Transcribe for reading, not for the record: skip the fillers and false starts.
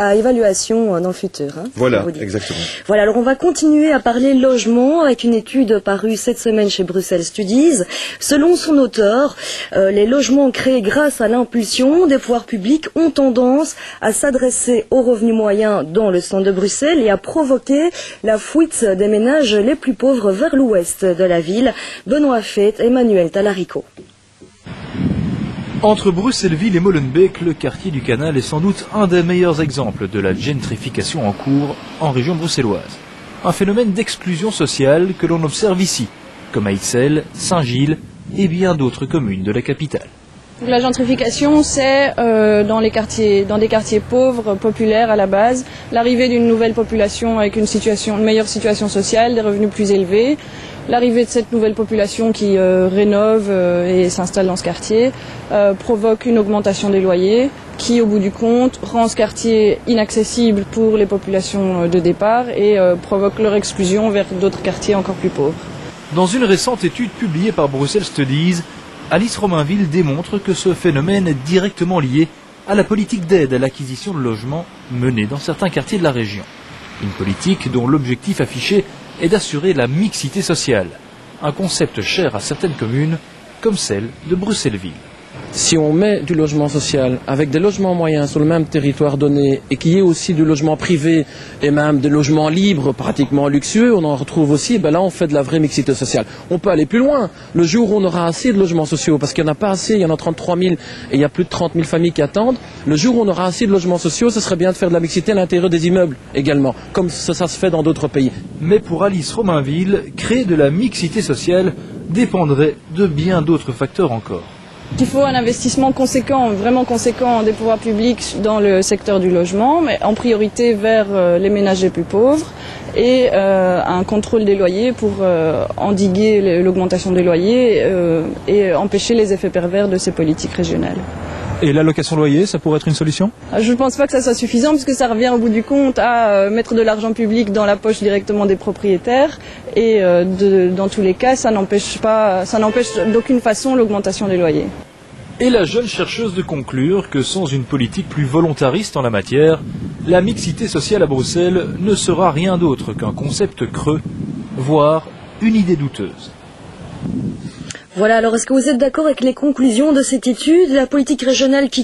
à évaluation dans le futur. Hein, voilà, exactement. Voilà, alors on va continuer à parler logement avec une étude parue cette semaine chez Bruxelles Studies. Selon son auteur, les logements créés grâce à l'impulsion des pouvoirs publics ont tendance à s'adresser aux revenus moyens dans le centre de Bruxelles et à provoquer la fuite des ménages les plus pauvres vers l'ouest de la ville. Benoît Feit, Emmanuel Talarico. Entre Bruxelles-Ville et Molenbeek, le quartier du Canal est sans doute un des meilleurs exemples de la gentrification en cours en région bruxelloise. Un phénomène d'exclusion sociale que l'on observe ici, comme à Ixelles, Saint-Gilles et bien d'autres communes de la capitale. La gentrification, c'est dans des quartiers pauvres, populaires à la base, l'arrivée d'une nouvelle population avec une meilleure situation sociale, des revenus plus élevés. L'arrivée de cette nouvelle population qui rénove et s'installe dans ce quartier provoque une augmentation des loyers qui, au bout du compte, rend ce quartier inaccessible pour les populations de départ et provoque leur exclusion vers d'autres quartiers encore plus pauvres. Dans une récente étude publiée par Bruxelles Studies, Alice Romainville démontre que ce phénomène est directement lié à la politique d'aide à l'acquisition de logements menée dans certains quartiers de la région. Une politique dont l'objectif affiché est d'assurer la mixité sociale, un concept cher à certaines communes, comme celle de Bruxelles-Ville. Si on met du logement social avec des logements moyens sur le même territoire donné et qu'il y ait aussi du logement privé et même des logements libres pratiquement luxueux, on en retrouve aussi, là on fait de la vraie mixité sociale. On peut aller plus loin. Le jour où on aura assez de logements sociaux, parce qu'il n'y en a pas assez, il y en a 33 000 et il y a plus de 30 000 familles qui attendent, le jour où on aura assez de logements sociaux, ce serait bien de faire de la mixité à l'intérieur des immeubles également, comme ça se fait dans d'autres pays. Mais pour Alice Romainville, créer de la mixité sociale dépendrait de bien d'autres facteurs encore. Il faut un investissement conséquent, vraiment conséquent des pouvoirs publics dans le secteur du logement, mais en priorité vers les ménages les plus pauvres et un contrôle des loyers pour endiguer l'augmentation des loyers et empêcher les effets pervers de ces politiques régionales. Et l'allocation loyer, ça pourrait être une solution ? Je ne pense pas que ça soit suffisant puisque ça revient au bout du compte à mettre de l'argent public dans la poche directement des propriétaires et dans tous les cas, ça n'empêche d'aucune façon l'augmentation des loyers. Et la jeune chercheuse de conclure que sans une politique plus volontariste en la matière, la mixité sociale à Bruxelles ne sera rien d'autre qu'un concept creux, voire une idée douteuse. Voilà, alors est-ce que vous êtes d'accord avec les conclusions de cette étude? La politique régionale qui